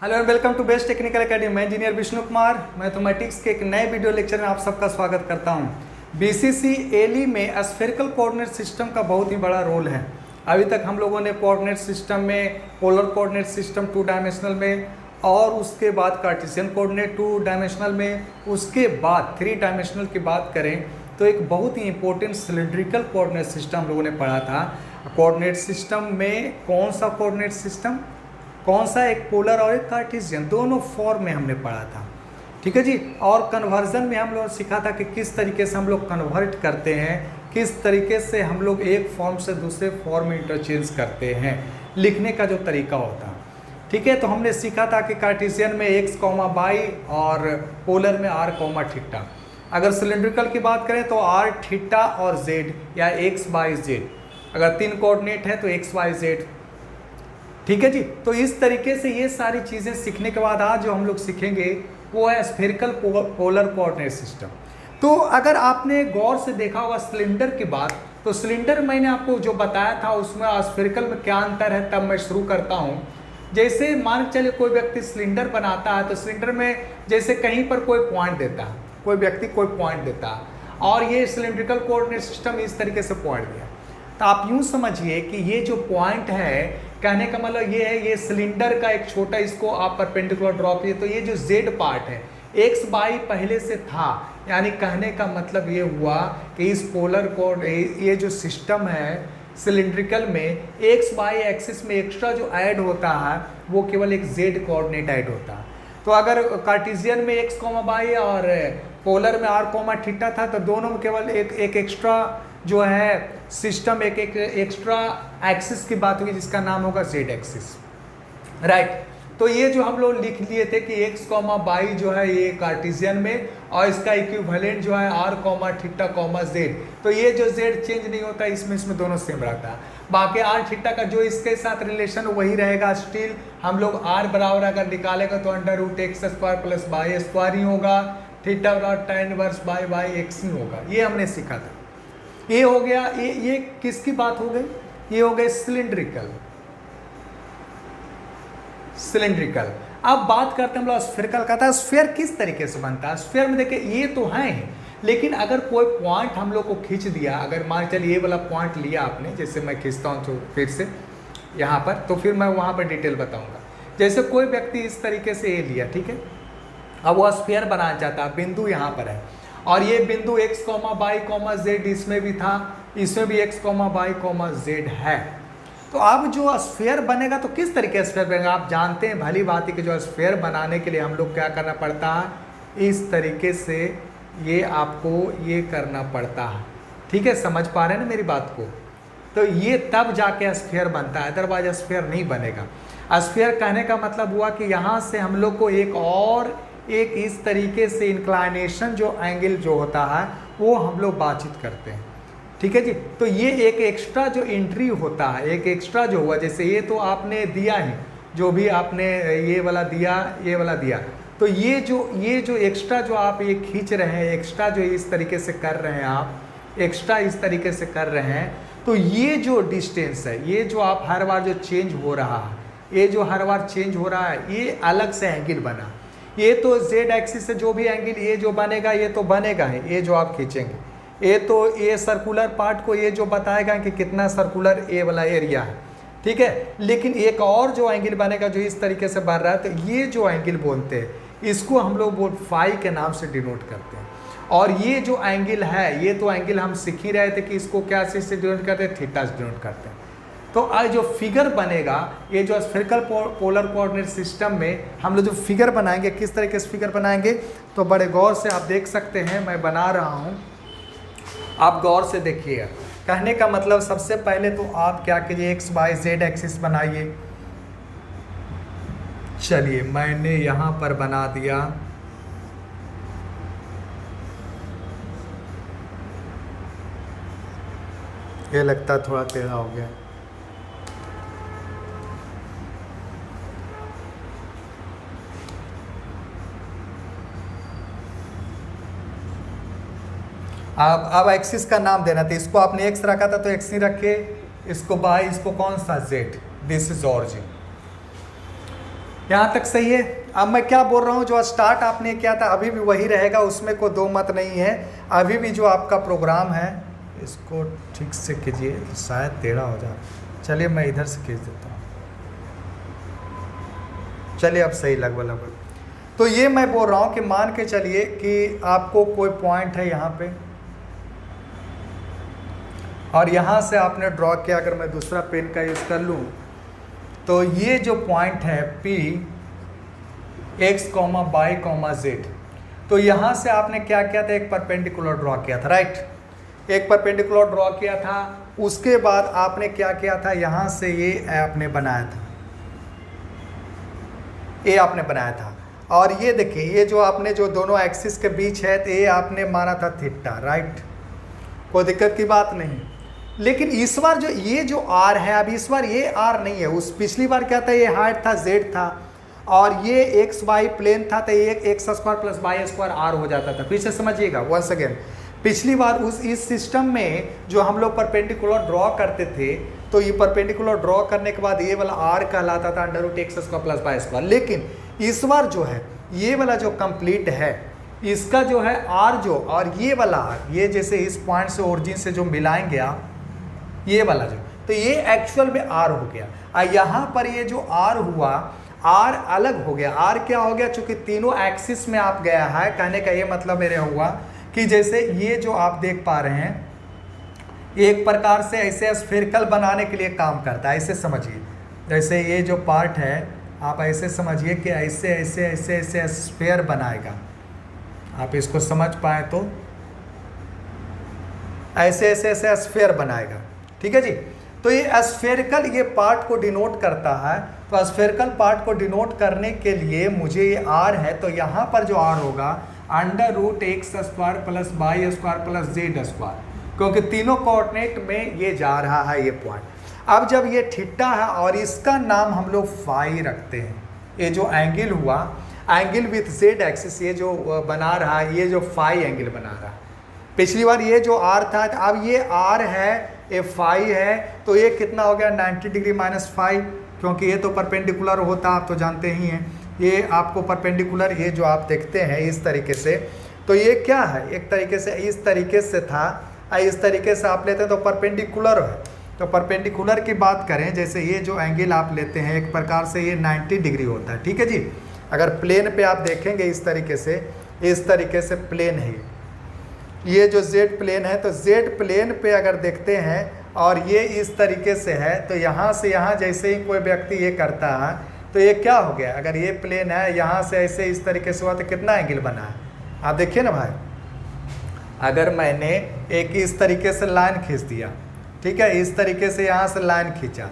Hello and welcome to best technical academy. मैं engineer Vishnu Kumar mathematics के एक नए वीडियो लेक्चर में आप सबका स्वागत करता हूं। बीसीसी एली में स्फेरिकल कोऑर्डिनेट सिस्टम का बहुत ही बड़ा रोल है। अभी तक हम लोगों ने कोऑर्डिनेट सिस्टम में पोलर कोऑर्डिनेट सिस्टम 2 डायमेंशनल में, और उसके बाद कार्टेशियन कोऑर्डिनेट 2 डायमेंशनल में, उसके बाद 3 डायमेंशनल की बात करें तो एक बहुत ही इंपॉर्टेंट सिलिंड्रिकल कोऑर्डिनेट सिस्टम हम लोगों ने पढ़ा था। कोऑर्डिनेट सिस्टम में कौन सा कोऑर्डिनेट सिस्टम, कौन सा, एक पोलर और एक कार्टेशियन, दोनों फॉर्म में हमने पढ़ा था। ठीक है जी। और कन्वर्जन में हम लोग सीखा था कि किस तरीके से हम लोग कन्वर्ट करते हैं, किस तरीके से हम लोग एक फॉर्म से दूसरे फॉर्म में इंटरचेंज करते हैं, लिखने का जो तरीका होता है। ठीक है, तो हमने सीखा था कि कार्टेशियन में x, y और पोलर में r, थीटा। अगर सिलिंड्रिकल की बात करें तो r, थीटा और z या x, y, z। अगर 3 कोऑर्डिनेट है तो x, y, z। ठीक है जी। तो इस तरीके से ये सारी चीज़ें सीखने के बाद आज जो हम लोग सीखेंगे वो है स्फेरिकल पोलर कोऑर्डिनेट सिस्टम। तो अगर आपने गौर से देखा होगा सिलेंडर की बात, तो सिलेंडर मैंने आपको जो बताया था उसमें स्फेरिकल में क्या अंतर है, तब मैं शुरू करता हूँ। जैसे मान के चलिए कोई व्यक्ति सिलेंडर बनाता है तो सिलेंडर में जैसे कहीं पर कोई पॉइंट देता है, कोई व्यक्ति कोई पॉइंट देता है, और ये सिलेंड्रिकल कोऑर्डिनेट सिस्टम इस तरीके से पॉइंट दिया। तो आप यूँ समझिए कि ये जो पॉइंट है, कहने का मतलब ये है, ये सिलेंडर का एक छोटा, इसको आप परपेंडिकुलर ड्रॉ कीजिए तो ये जो z पार्ट है x y पहले से था। यानी कहने का मतलब ये हुआ कि इस पोलर कोड, ये जो सिस्टम है सिलिंड्रिकल में, x y एक्सिस में एक्स्ट्रा जो ऐड होता है वो केवल एक z कोऑर्डिनेट ऐड होता है। तो अगर कार्टेशियन में x, y और पोलर में r, थीटा था तो दोनों में केवल एक एक्स्ट्रा जो है सिस्टम, एक एक्स्ट्रा एक्सिस की बात होगी जिसका नाम होगा z एक्सिस, राइट। तो ये जो हम लोग लिख लिए थे कि x, y जो है ये कार्टेशियन में, और इसका इक्विवेलेंट जो है r, थीटा, z। तो ये जो z चेंज नहीं होता, इसमें दोनों सेम रहता है। बाकी r, थीटा का जो इसके साथ रिलेशन वही रहेगा स्टिल। हम लोग r बराबर अगर निकालेगा तो √x² + y² ही होगा, थीटा बराबर tan इनवर्स y x ही होगा। ये हमने सीखा था। ये हो गया, ये किसकी बात हो गई, ये हो गए सिलिंड्रिकल। अब बात करते हैं हम लोग स्फेरिकल का। था स्फेयर किस तरीके से बनता है। स्फेयर में देखिए ये तो है ही, लेकिन अगर कोई पॉइंट हम लोग को खींच दिया, अगर मान चलिए ये वाला पॉइंट लिया आपने, जैसे मैं खींचता हूँ तो फिर से यहाँ पर, तो फिर मैं वहाँ पर डिटेल बताऊँगा। जैसे कोई व्यक्ति इस तरीके से ये लिया, ठीक है, अब वो स्फेयर बनाना चाहता है, बिंदु यहाँ पर है, और ये बिंदु x, y, z इसमें भी था, इसमें भी x, y, z है। तो अब जो स्फेयर बनेगा तो किस तरीके से स्फेयर बनेगा, आप जानते हैं भली बात है कि जो स्फेयर बनाने के लिए हम लोग क्या करना पड़ता है, इस तरीके से ये आपको ये करना पड़ता है। ठीक है, समझ पा रहे हैं ना मेरी बात को। तो ये तब जाके स्फेयर बनता है, अदरवाइज स्फेयर नहीं बनेगा। स्फेयर कहने का मतलब हुआ कि यहाँ से हम लोग को एक इस तरीके से इंक्लाइनेशन जो एंगल जो होता है वो हम लोग बातचीत करते हैं। ठीक है जी। तो ये एक एक्स्ट्रा जो एंट्री होता है, एक एक्स्ट्रा जो हुआ, जैसे ये तो आपने दिया ही, जो भी आपने ये वाला दिया, ये वाला दिया, तो ये जो एक्स्ट्रा जो आप ये खींच रहे हैं, एक्स्ट्रा जो इस तरीके से कर रहे हैं, आप एक्स्ट्रा इस तरीके से कर रहे हैं, तो ये जो डिस्टेंस है, ये जो आप हर बार जो चेंज हो रहा है, ये जो हर बार चेंज हो रहा है, ये अलग से एंगल बना। ये तो z एक्सिस से जो भी एंगल ये जो बनेगा ये तो बनेगा ही, ये जो आप खींचेंगे, ये तो ये सर्कुलर पार्ट को ये जो बताएगा कि कितना सर्कुलर ए वाला एरिया है। ठीक है, लेकिन एक और जो एंगल बनेगा जो इस तरीके से बन रहा है, तो ये जो एंगल बोलते हैं इसको हम लोग फाई के नाम से डिनोट करते हैं। और ये जो एंगल है, ये तो एंगल हम सीख ही रहे थे कि इसको क्या से डिनोट करते हैं, थीटा से डिनोट करते हैं। तो आज जो फिगर बनेगा, ये जो स्फेरिकल पोलर कोऑर्डिनेट सिस्टम में हम लोग जो फिगर बनाएंगे, किस तरीके से फिगर बनाएंगे, तो बड़े गौर से आप देख सकते हैं, मैं बना रहा हूँ, आप गौर से देखिएगा। कहने का मतलब सबसे पहले तो आप क्या कीजिए, x, y, z एक्सिस बनाइए। चलिए मैंने यहाँ पर बना दिया, ये लगता थोड़ा टेढ़ा हो गया। अब एक्सिस का नाम देना था, इसको आपने x रखा था तो x ही रखे, इसको y, इसको कौन सा z, दिस इज ऑरिजिन। यहाँ तक सही है। अब मैं क्या बोल रहा हूँ, जो स्टार्ट आपने किया था अभी भी वही रहेगा, उसमें कोई दो मत नहीं है। अभी भी जो आपका प्रोग्राम है इसको ठीक से कीजिए, शायद टेढ़ा हो जाए। चलिए मैं इधर से खींच देता हूँ, चलिए अब सही लगभग। तो ये मैं बोल रहा हूँ कि मान के चलिए कि आपको कोई पॉइंट है यहाँ पे, और यहाँ से आपने ड्रॉ किया। अगर मैं दूसरा पेन का यूज़ कर लूँ तो ये जो पॉइंट है P x, y, z, तो यहाँ से आपने क्या किया था, एक परपेंडिकुलर ड्रॉ किया था, राइट। एक परपेंडिकुलर ड्रॉ किया था। उसके बाद आपने क्या किया था, यहाँ से ये आपने बनाया था, ये आपने बनाया था। और ये देखिए, ये जो आपने जो दोनों एक्सिस के बीच है, तो ये आपने माना था थीटा, राइट। कोई दिक्कत की बात नहीं। लेकिन इस बार जो ये जो आर है, अब इस बार ये आर नहीं है। उस पिछली बार क्या था, ये हाइट था, जेड था, और ये एक्स वाई प्लेन था, तो ये X square plus Y square R हो जाता था। फिर से समझिएगा वंस अगेन, पिछली बार इस सिस्टम में जो हम लोग परपेंडिकुलर ड्रॉ करते थे, तो ये परपेंडिकुलर ड्रॉ करने के बाद ये वाला आर कहलाता था under root X square plus Y square. लेकिन इस बार जो है ये वाला जो कंप्लीट है, इसका जो है आर जो, और ये वाला आर, ये जैसे इस पॉइंट से ओरिजिन से जो मिलाएंगे आप, ये वाला जो, तो ये एक्चुअल में आर हो गया। और यहाँ पर ये जो आर हुआ, आर अलग हो गया। आर क्या हो गया, चूंकि तीनों एक्सिस में आप गया है, कहने का ये मतलब मेरे हुआ कि जैसे ये जो आप देख पा रहे हैं, एक प्रकार से ऐसे स्फेरिकल बनाने के लिए काम करता है। ऐसे समझिए, जैसे ये जो पार्ट है आप ऐसे समझिए कि ऐसे ऐसे ऐसे ऐसे स्फेयर बनाएगा। आप इसको समझ पाए तो ऐसे ऐसे ऐसे स्फेयर बनाएगा, ठीक है जी। तो ये स्फेरिकल ये पार्ट को डिनोट करता है। तो स्फेरिकल पार्ट को डिनोट करने के लिए मुझे ये आर है, तो यहाँ पर जो आर होगा under root X square plus Y square plus Z square, क्योंकि तीनों कोऑर्डिनेट में ये जा रहा है ये पॉइंट। अब जब ये थीटा है और इसका नाम हम लोग फाई रखते हैं, ये जो एंगल हुआ, एंगल विथ जेड एक्सिस, ये जो बना रहा है, ये जो फाई एंगल बना रहा है। पिछली बार ये जो आर था, अब ये आर है, ये फाई है, तो ये कितना हो गया 90 डिग्री माइनस फाई, क्योंकि ये तो परपेंडिकुलर होता, आप तो जानते ही हैं। ये आपको परपेंडिकुलर, ये जो आप देखते हैं इस तरीके से, तो ये क्या है, एक तरीके से इस तरीके से था, इस तरीके से आप लेते हैं तो परपेंडिकुलर है। तो परपेंडिकुलर की बात करें, जैसे ये जो एंगल आप लेते हैं, एक प्रकार से ये 90 डिग्री होता है, ठीक है जी। अगर प्लेन पे आप देखेंगे इस तरीके से प्लेन है ये जो जेड प्लेन है, तो जेड प्लेन पे अगर देखते हैं और ये इस तरीके से है, तो यहाँ से यहाँ जैसे ही कोई व्यक्ति ये करता है, तो ये क्या हो गया, अगर ये प्लेन है, यहाँ से ऐसे इस तरीके से हुआ, तो कितना एंगल बना है आप देखिए ना भाई। अगर मैंने एक इस तरीके से लाइन खींच दिया, ठीक है, इस तरीके से यहाँ से लाइन खींचा,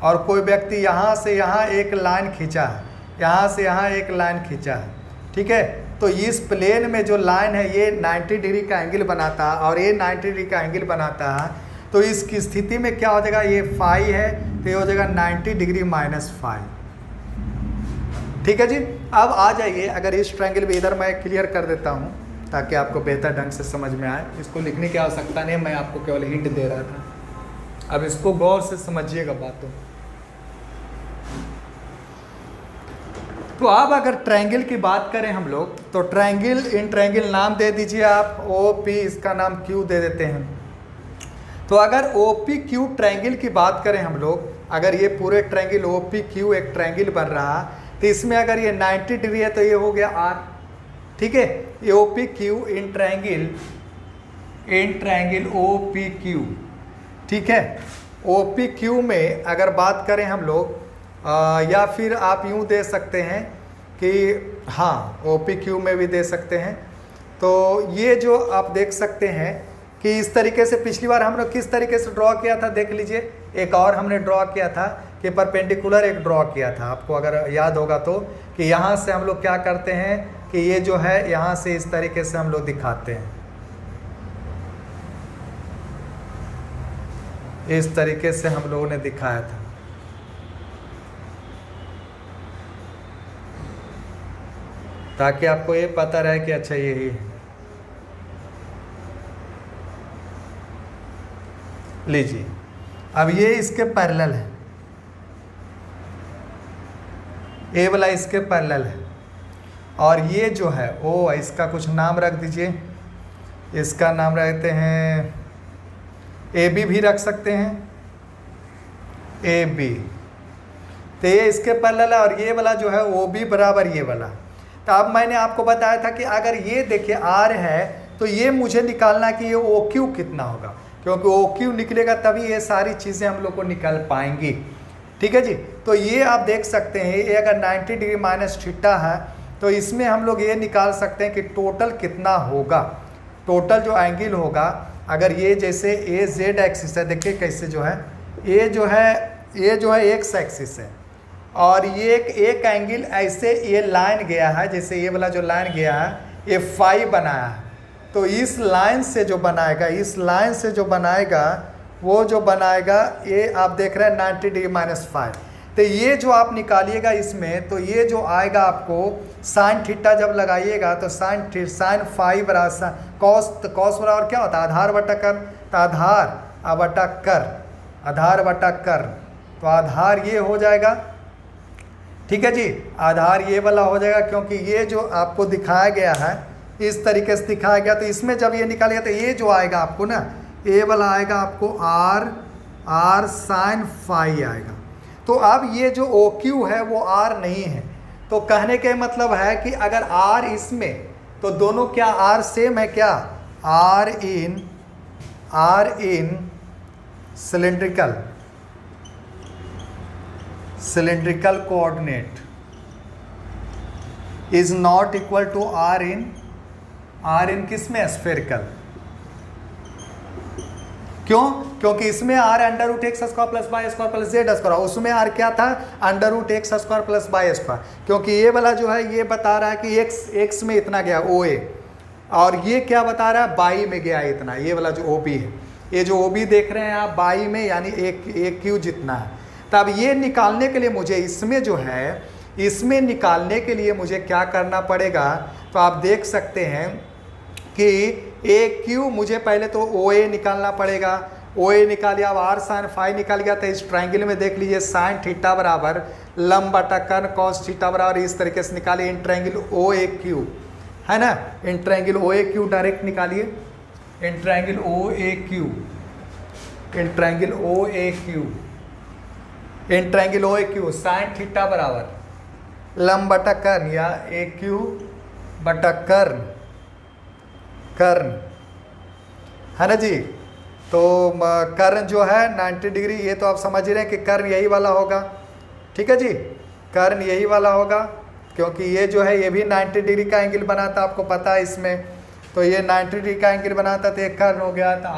और कोई व्यक्ति यहाँ से यहाँ एक लाइन खींचा है, यहाँ से यहाँ एक लाइन खींचा है, ठीक है, तो इस प्लेन में जो लाइन है ये 90 डिग्री का एंगल बनाता है, और ये 90 डिग्री का एंगल बनाता है। तो इसकी स्थिति में क्या हो जाएगा, ये फाई है, तो ये हो जाएगा 90 डिग्री माइनस फाई, ठीक है जी। अब आ जाइए, अगर इस ट्रायंगल भी इधर मैं क्लियर कर देता हूँ ताकि आपको बेहतर ढंग से समझ में आए। इसको लिखने की आवश्यकता नहीं, मैं आपको केवल हिंट दे रहा था। अब इसको गौर से समझिएगा बातों। तो अब अगर ट्रायंगल की बात करें हम लोग, तो ट्रायंगल, इन ट्रायंगल नाम दे दीजिए आप ओ पी, इसका नाम क्यू दे देते हैं। तो अगर ओ पी क्यू ट्रायंगल की बात करें हम लोग, अगर ये पूरे ट्रायंगल ओ पी क्यू एक ट्रायंगल बन रहा, तो इसमें अगर ये 90 डिग्री है तो ये हो गया आर, ठीक है। ये O P Q in triangle O P Q, ठीक है। ओ पी क्यू में अगर बात करें हम लोग, या फिर आप यूँ दे सकते हैं कि हाँ, ओ पी क्यू में भी दे सकते हैं। तो ये जो आप देख सकते हैं कि इस तरीके से पिछली बार हम लोग किस तरीके से ड्रॉ किया था, देख लीजिए। एक और हमने ड्रॉ किया था कि परपेंडिकुलर एक ड्रॉ किया था, आपको अगर याद होगा तो, कि यहाँ से हम लोग क्या करते हैं कि ये जो है यहाँ से इस तरीके से हम लोग दिखाते हैं, इस तरीके से हम लोगों ने दिखाया था। ताकि आपको ये पता रहे कि अच्छा यही है। लीजिए, अब ये इसके पैरेलल है, ए वाला इसके पैरेलल है, और ये जो है ओ, इसका कुछ नाम रख दीजिए, इसका नाम रखते हैं ए बी भी रख सकते हैं, ए बी। तो ये इसके पैरेलल है, और ये वाला जो है ओ बी बराबर ये वाला। तो अब मैंने आपको बताया था कि अगर ये देखिए आर है तो ये मुझे निकालना कि ये ओ क्यू कितना होगा, क्योंकि ओ क्यू निकलेगा तभी ये सारी चीज़ें हम लोग को निकल पाएंगी। ठीक है जी। तो ये आप देख सकते हैं, ये अगर 90 डिग्री माइनस थीटा है तो इसमें हम लोग ये निकाल सकते हैं कि टोटल कितना होगा। टोटल जो एंगल होगा, अगर ये जैसे ए जेड एक्सिस है, देखिए कैसे जो है ये जो है एक्स एक्सिस है, और ये एक एंगल ऐसे ये लाइन गया है, जैसे ये वाला जो लाइन गया है ये फाई बनाया है। तो इस लाइन से जो बनाएगा, इस लाइन से जो बनाएगा वो जो बनाएगा ये आप देख रहे हैं 90 डिग्री माइनस 5। तो ये जो आप निकालिएगा इसमें, तो ये जो आएगा आपको साइन थीटा जब लगाइएगा तो साइन फाइव बराबर कॉस बराबर क्या होता है, आधार बटा कर। तो आधार बटा कर, आधार बटा कर, तो आधार ये हो जाएगा। ठीक है जी, आधार ये वाला हो जाएगा, क्योंकि ये जो आपको दिखाया गया है इस तरीके से दिखाया गया। तो इसमें जब ये निकालेगा तो ये जो आएगा आपको ना, ये वाला आएगा आपको आर साइन फाई आएगा। तो अब ये जो ओ क्यू है वो आर नहीं है, तो कहने के मतलब है कि अगर आर इसमें, तो दोनों क्या आर सेम है क्या, R in cylindrical coordinate is not equal to R in किसमें, स्फेरिकल। क्यों? क्योंकि इसमें R under root X square plus Y square plus Z square, उसमें आर क्या था, under root X square plus Y square. क्योंकि ये वाला जो है ये बता रहा है कि एक्स में इतना गया ओ ए, और ये क्या बता रहा है, बाई में गया इतना। ये वाला जो ओ बी है, ये जो ओ बी देख रहे हैं आप बाई में, यानी एक क्यू जितना है। तब ये निकालने के लिए मुझे इसमें जो है, इसमें निकालने के लिए मुझे क्या करना पड़ेगा, तो आप देख सकते हैं कि ए क्यू मुझे पहले तो ओ ए निकालना पड़ेगा। ओ ए निकाल लिया, अब आर साइन फाई निकाल गया। तो इस ट्रायंगल में देख लीजिए साइन थीटा बराबर लंब बटा कर्न कॉस थीटा बराबर, इस तरीके से निकालिए। In triangle O A Q है ना, in triangle O A Q direct निकालिए। In triangle O A Q, in triangle O A Q, in triangle O A Q sine theta बराबर लंब बटा कर्न, या ए क्यू बटा कर्न है ना जी। तो कर्ण जो है 90 डिग्री, ये तो आप समझ रहे हैं कि कर्ण यही वाला होगा। ठीक है जी, कर्ण यही वाला होगा, क्योंकि ये जो है ये भी 90 डिग्री का एंगल बनाता, आपको पता है इसमें। तो ये 90 डिग्री का एंगल बनाता, तो एक कर्ण हो गया। तो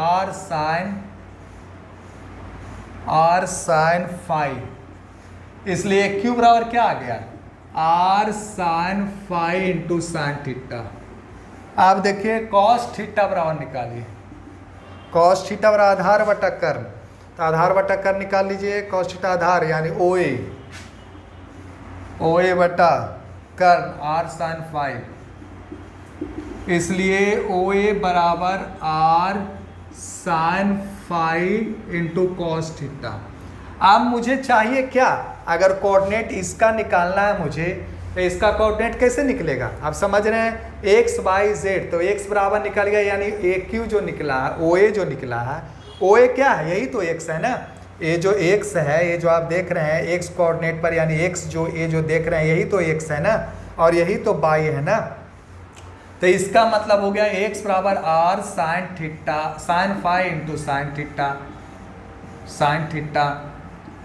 आर साइन फाई, इसलिए क्यू बराबर क्या आ गया, R sine phi into sine theta. आप देखिए कॉस थीटा बराबर निकालिए, कॉस थीटा बराबर आधार बटा कर्न। तो आधार बटा कर्न निकाल लीजिए, कॉस थीटा आधार यानी ओ ए बटा कर्न आर साइन फाई, इसलिए ओ ए बराबर R sine phi into cos theta. अब मुझे चाहिए क्या, अगर कोऑर्डिनेट इसका निकालना है मुझे, तो इसका कोऑर्डिनेट कैसे निकलेगा, आप समझ रहे हैं, एक्स वाई जेड। तो एक्स बराबर निकल गया, यानी ए क्यू जो निकला है, ओ ए जो निकला है, ओ ए क्या है, यही तो एक्स है ना। ये जो एक्स है, ये जो आप देख रहे हैं एक्स कोऑर्डिनेट पर, यानी एक्स जो ये जो देख रहे हैं यही तो एक्स है ना, और यही तो वाई है ना। तो इसका मतलब हो गया एक्स बराबर R sine theta, sine phi into sine theta,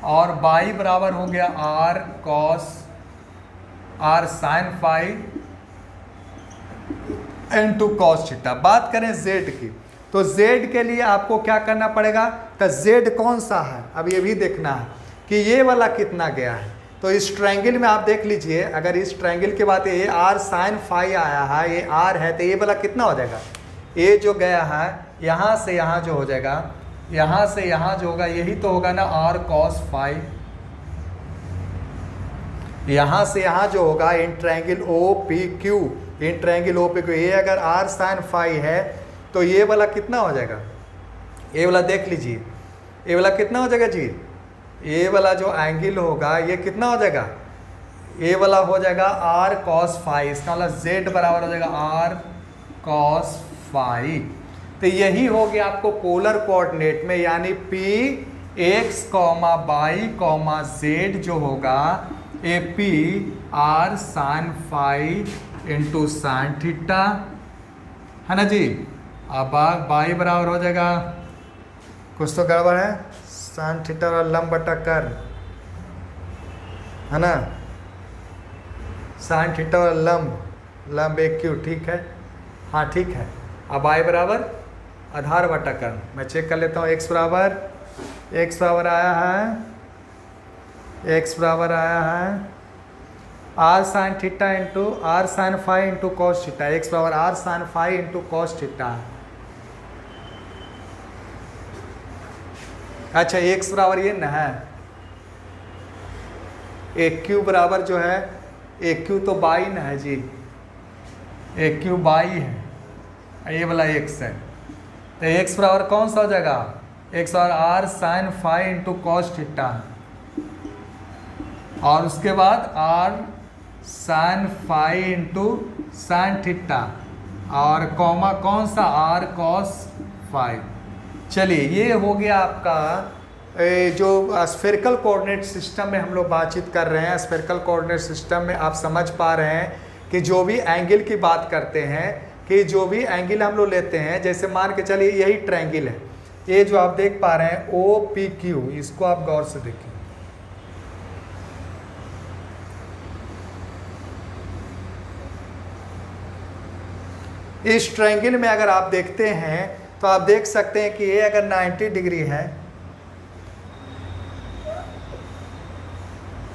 और वाई बराबर हो गया R cos R sine phi into cos theta. बात करें जेड की, तो जेड के लिए आपको क्या करना पड़ेगा, तो जेड कौन सा है, अब ये भी देखना है कि ये वाला कितना गया है। तो इस ट्रायंगल में आप देख लीजिए, अगर इस ट्रायंगल के बाद ये आर साइन फाई आया है, ये आर है, तो ये वाला कितना हो जाएगा, ये जो गया है यहाँ से यहाँ जो हो जाएगा, यहाँ से यहाँ जो होगा यही तो होगा ना आर कॉस फाई। यहाँ से यहाँ जो होगा in triangle O P Q, in triangle O P Q, ये अगर आर साइन फाई है तो ये वाला कितना हो जाएगा, ये वाला देख लीजिए, ये वाला कितना हो जाएगा जी, ये वाला जो एंगल होगा ये कितना हो जाएगा, ये वाला हो जाएगा आर कॉस फाई, इसका मतलब जेड बराबर हो जाएगा आर कॉस फाई। तो यही हो गया आपको पोलर कोऑर्डिनेट में, यानी P X comma Y comma Z जो होगा A P R sine phi into sine theta, है ना जी। अब बाई बराबर हो जाएगा, कुछ तो गड़बड़ है, साइन थीटा और लंब बटा कर, है ना, साइन थीटा और लंब एक क्यू, ठीक है, हाँ ठीक है। अब आई बराबर आधार बटा कर, मैं चेक कर लेता हूँ। एक्स बराबर आया है R sine theta into R sine phi into cos theta, X बराबर R sine phi into cos theta. अच्छा एक्स बराबर ये न है, एक क्यू बराबर जो है, एक क्यू तो बाई न है जी, एक क्यू बाई है, ये वाला एक्स है। तो एक्स बराबर कौन सा हो जाएगा, एक्स बराबर R sine phi into cos theta, और उसके बाद R sine phi into sine theta, और कॉमा कौन सा, आर कॉस फाई। चलिए ये हो गया आपका जो स्फेरिकल कोऑर्डिनेट सिस्टम में हम लोग बातचीत कर रहे हैं। स्फेरिकल कोऑर्डिनेट सिस्टम में आप समझ पा रहे हैं कि जो भी एंगल की बात करते हैं, कि जो भी एंगल हम लोग लेते हैं, जैसे मान के चलिए यही ट्रायंगल है, ये जो आप देख पा रहे हैं ओ पी क्यू, इसको आप गौर से देखिए। इस ट्रायंगल में अगर आप देखते हैं तो आप देख सकते हैं कि ये अगर 90 डिग्री है,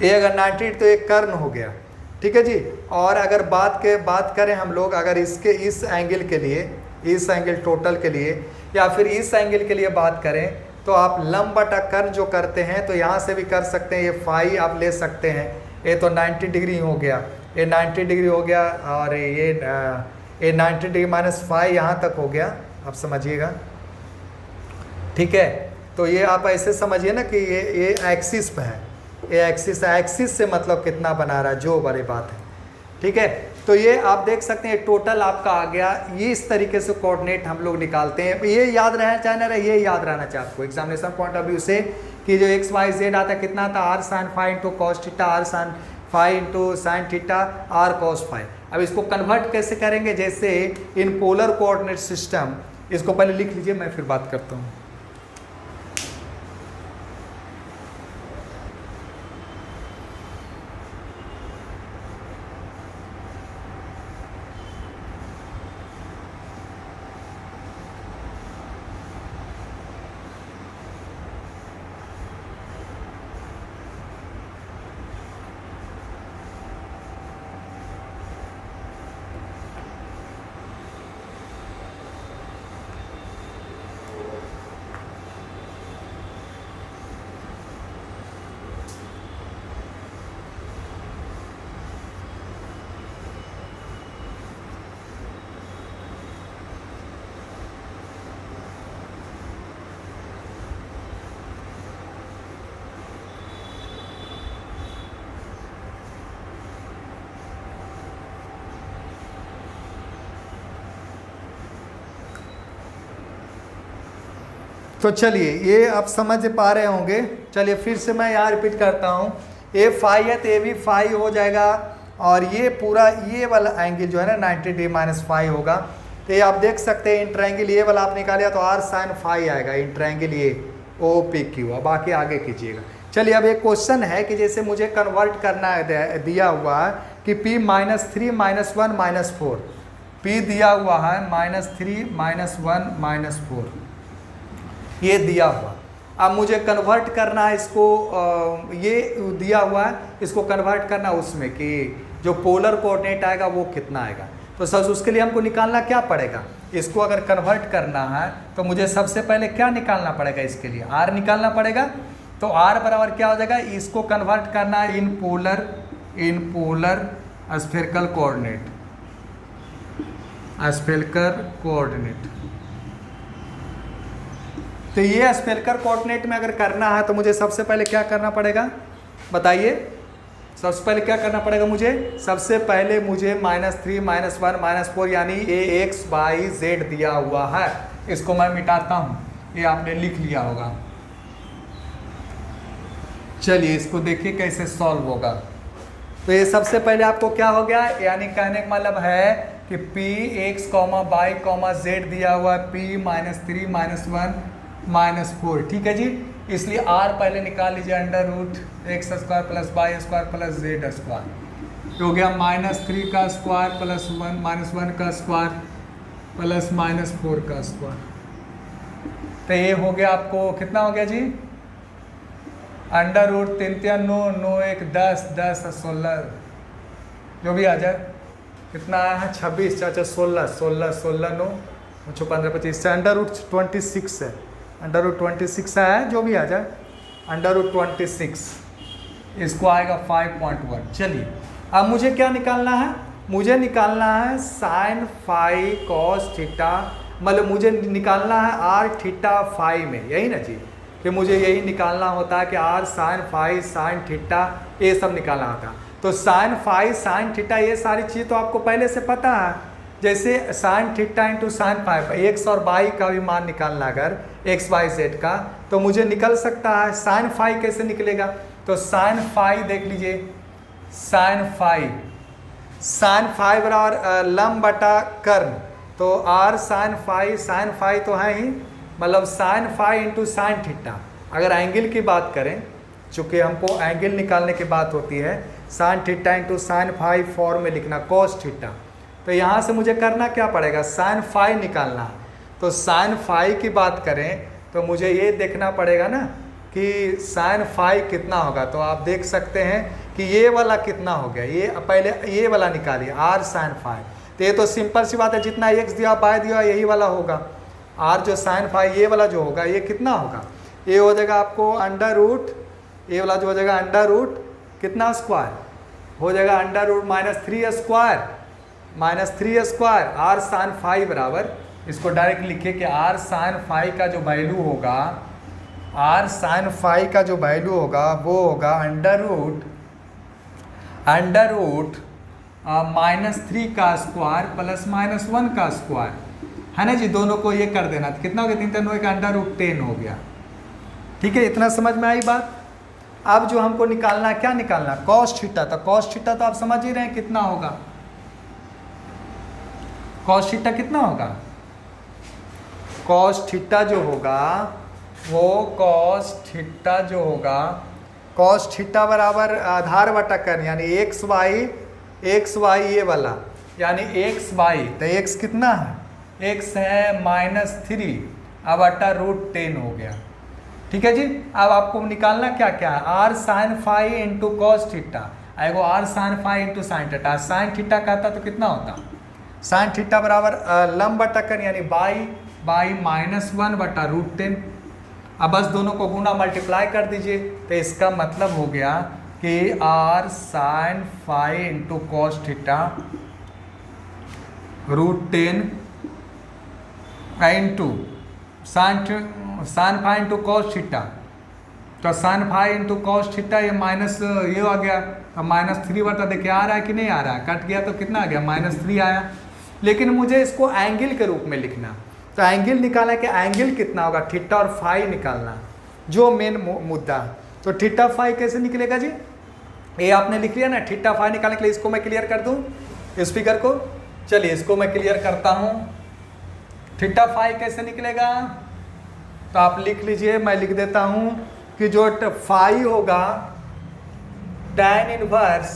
ये अगर 90 तो एक कर्ण हो गया, ठीक है जी। और अगर बात करें हम लोग अगर इसके इस एंगल के लिए, इस एंगल टोटल के लिए, या फिर इस एंगल के लिए बात करें, तो आप लंब बटा कर्ण जो करते हैं तो यहाँ से भी कर सकते हैं, ये फाई आप ले सकते हैं। ये तो 90 डिग्री हो गया, ये 90 डिग्री हो गया, और ये 90 डिग्री माइनस फाई यहाँ तक हो गया, आप समझिएगा, ठीक है। तो ये आप ऐसे समझिए ना कि ये एक्सिस पे है, ये एक्सिस से मतलब कितना बना रहा है, जो बड़ी बात है, ठीक है। तो ये आप देख सकते हैं टोटल आपका आ गया। ये इस तरीके से कोऑर्डिनेट हम लोग निकालते हैं। ये याद रहना चाहे ना रहे, ये याद रहना चाहिए आपको एग्जामिनेशन पॉइंट ऑफ व्यू से, कि जो एक्स वाई जेड आता है कितना था, R sine phi into cos theta, R sine phi into sine theta, R cos phi. अब इसको कन्वर्ट कैसे करेंगे, जैसे इन पोलर कोऑर्डिनेट सिस्टम, इसको पहले लिख लीजिए, मैं फिर बात करता हूँ। तो चलिए ये आप समझ पा रहे होंगे। चलिए फिर से मैं यहाँ रिपीट करता हूँ, ए फाई है तो ए भी फाई हो जाएगा, और ये पूरा ये वाला एंगल जो है ना 90 डिग्री माइनस फाई होगा। तो ये आप देख सकते हैं इन ट्रायंगल ये वाला आप निकालिए तो आर साइन फाई आएगा, इन ट्रायंगल ये ओ पी क्यू। अब बाकी आगे कीजिएगा। चलिए अब एक क्वेश्चन है कि जैसे मुझे कन्वर्ट करना है, दिया हुआ है कि p -3 -1 -4, p दिया हुआ है -3 -1 -4, ये दिया हुआ। अब मुझे कन्वर्ट करना है इसको, ये दिया हुआ है, इसको कन्वर्ट करना उसमें कि जो पोलर कोऑर्डिनेट आएगा वो कितना आएगा। तो सर उसके लिए हमको निकालना क्या पड़ेगा, इसको अगर कन्वर्ट करना है तो मुझे सबसे पहले क्या निकालना पड़ेगा, इसके लिए r निकालना पड़ेगा। तो r बराबर क्या हो जाएगा, इसको कन्वर्ट करना है इन पोलर स्फेरिकल कोऑर्डिनेट। तो ये स्फेरिकल कोऑर्डिनेट में अगर करना है तो मुझे सबसे पहले क्या करना पड़ेगा बताइए, सबसे पहले क्या करना पड़ेगा मुझे, सबसे पहले मुझे -3 -1 -4 यानी ये x y z दिया हुआ है, इसको मैं मिटाता हूँ, ये आपने लिख लिया होगा। चलिए इसको देखिए कैसे सॉल्व होगा। तो ये सबसे पहले आपको क्या हो गया, यानी कहने का मतलब है कि p x, y, z दिया हुआ है p -3 -1 -4, ठीक है जी। इसलिए r पहले निकाल लीजिए, √x² + y² + z², हो गया -3 का स्क्वायर प्लस 1 का स्क्वायर प्लस -4 का स्क्वायर। तो ये हो गया आपको कितना हो गया जी, √3 3 9 9 1 10 10 16, जो भी आ जाए, कितना आया है 26 चाचा 16 16 16 9 15 25 से √26 है, √26 आया है, जो भी आ जाए √26, इसको आएगा 5.1। चलिए अब मुझे क्या निकालना है, मुझे निकालना है sin phi cos थीटा, मतलब मुझे निकालना है r थीटा फाई में, यही ना जी, कि मुझे यही निकालना होता है कि r sin phi sin theta ये सब निकालना होता है। तो sin phi sin थीटा ये सारी चीज़ तो आपको पहले से पता है, जैसे sin theta into sin phi, x और y का भी मान निकालना अगर x y z का, तो मुझे निकल सकता है sin phi कैसे निकलेगा, तो sin phi देख लीजिए, sin phi बराबर लंब बटा कर्ण, तो r sin phi तो है ही, मतलब sin phi into sin theta. अगर एंगल की बात करें, चूँकि हमको एंगल निकालने की बात होती है, sin theta into sin phi form में लिखना cos थीटा, तो यहाँ से मुझे करना क्या पड़ेगा, sin phi निकालना। तो sin phi की बात करें तो मुझे ये देखना पड़ेगा ना कि sin phi कितना होगा, तो आप देख सकते हैं कि ये वाला कितना हो गया, ये पहले ये वाला निकालिए r sin phi, तो ये तो सिंपल सी बात है, जितना x दिया y दिया यही वाला होगा, r जो sin phi ये वाला जो होगा ये कितना होगा, ये हो जाएगा आपको ये वाला जो हो जाएगा √ कितना स्क्वायर हो जाएगा, -3 स्क्वायर r sin phi बराबर, इसको डायरेक्ट लिखिए कि r sin phi का जो वैल्यू होगा, r sin phi का जो वैल्यू होगा वो होगा -3 का स्क्वायर प्लस -1 का स्क्वायर, है ना जी, दोनों को ये कर देना, तो कितना हो गया 3 3 का √10 हो गया, ठीक है, इतना समझ में आई बात। अब जो हमको निकालना है, क्या निकालना, cos थीटा, तो cos थीटा तो आप समझ ही रहे हैं कितना होगा, cos थीटा कितना होगा, cos थीटा जो होगा वो cos थीटा बराबर आधार बटा कर्ण, यानी x y ये वाला, यानी x y, तो x कितना है, x है -3 अब बटा √10 हो गया, ठीक है जी। अब आपको निकालना क्या क्या है, r sin phi into cos theta, आएगा r sin phi into sine theta, sine theta कहता तो कितना होता, साइन थीटा बराबर लंब बटा कर्ण, यानी बाई -1 बटा √10। अब बस दोनों को गुना मल्टीप्लाई कर दीजिए, तो इसका मतलब हो गया कि r sin phi into cos theta √10 into sine phi into cos theta, तो sine phi into cos theta, ये माइनस ये आ गया, अब -3 बटा, देखिए आ रहा है कि नहीं आ रहा है, कट गया तो कितना आ गया -3 आया, लेकिन मुझे इसको एंगल के रूप में लिखना, तो एंगल निकालना कि एंगल कितना होगा, थीटा और फाई निकालना जो मेन मुद्दा है। तो थीटा फाई कैसे निकलेगा जी, ये आपने लिख लिया ना, थीटा फाई निकालने के लिए इसको मैं क्लियर कर दूँ इस फिगर को, चलिए इसको मैं क्लियर करता हूँ। थीटा फाई कैसे निकलेगा, तो आप लिख लीजिए, मैं लिख देता हूँ कि जो फाई होगा tan inverse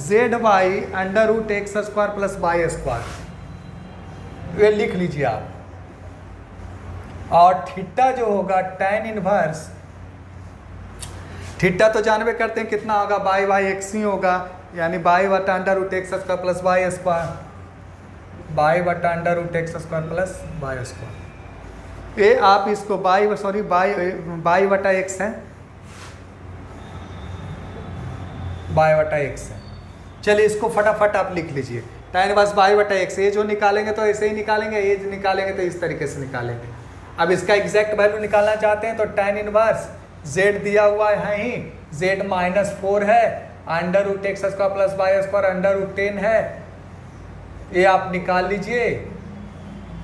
z y √x² plus y², ये लिख लीजिए आप, और थीटा जो होगा tan इनवर्स, थीटा तो जानवे करते हैं कितना होगा, y x ही होगा, यानी y बटा √x² प्लस y², y बटा √x² प्लस y², ये आप इसको y बटा x है, y बटा x है। चलिए इसको फटाफट आप लिख लीजिए, tan इनवर्स y बटा x, ये जो निकालेंगे तो ऐसे ही निकालेंगे, ये जो निकालेंगे तो इस तरीके से निकालेंगे। अब इसका एग्जैक्ट वैल्यू निकालना चाहते हैं तो tan इनवर्स z दिया हुआ है ही, z -4 है, under root X square plus Y square under root 10 है, ये आप निकाल लीजिए,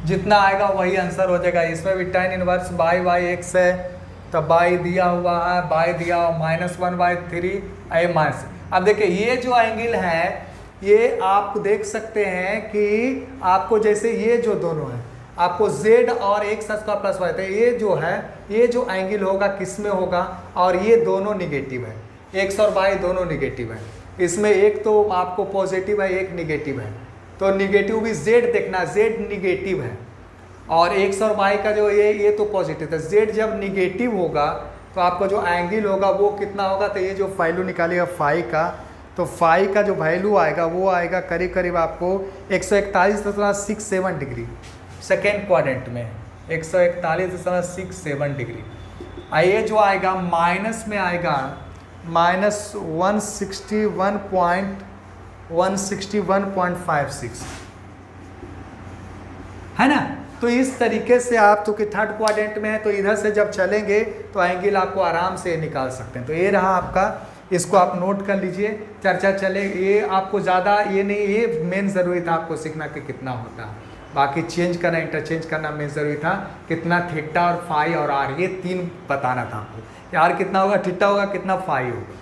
जितना आएगा वही आंसर हो जाएगा। इसमें भी tan इनवर्स बाई एक्स है, तो बाई दिया हुआ है, बाई दिया हुआ -1/3 a माइनस। अब देखिए ये जो एंगल है ये आप देख सकते हैं कि आपको जैसे ये जो दोनों है आपको z और x स्क्वायर प्लस वाई, ये जो है ये जो एंगल होगा किस में होगा, और ये दोनों निगेटिव है, x और y दोनों निगेटिव है, इसमें एक तो आपको पॉजिटिव है एक निगेटिव है, तो निगेटिव भी z देखना, z निगेटिव है और x और y का जो ये तो पॉजिटिव है। z जब निगेटिव होगा तो आपको जो एंगल होगा वो कितना होगा, तो ये जो वैल्यू निकालेगा फाई का, तो फाई का जो वैल्यू आएगा वो आएगा करीब करीब आपको 141.67 डिग्री सेकेंड क्वाड्रेंट में, 141.67 डिग्री। ये जो आएगा माइनस में आएगा -161.56 है ना। तो इस तरीके से आप तो कि थर्ड क्वाड्रेंट में है तो इधर से जब चलेंगे तो एंगल आपको आराम से निकाल सकते हैं। तो ये रहा आपका, इसको आप नोट कर लीजिए, चर्चा चले, ये आपको ज़्यादा ये नहीं, ये मेन ज़रूरी था आपको सीखना कि कितना होता है, बाकी चेंज करना इंटरचेंज करना मेन ज़रूरी था, कितना थीटा और फाई और आर, ये तीन बताना था आपको, आर कितना होगा, थीटा होगा, कितना फाई होगा।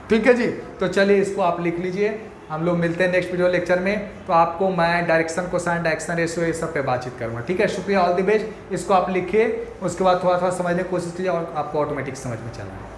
ठीक है जी, तो चलिए इसको आप लिख लीजिए, हम लोग मिलते हैं नेक्स्ट वीडियो लेक्चर में। तो आपको मैं डायरेक्शन कोसाइन डायरेक्शन रेशियो ये सब पे बातचीत करूँगा। ठीक है, शुक्रिया, ऑल द बेस्ट। इसको आप लिखिए, उसके बाद थोड़ा थोड़ा समझने की कोशिश कीजिए और आपको ऑटोमेटिक समझ में चला है।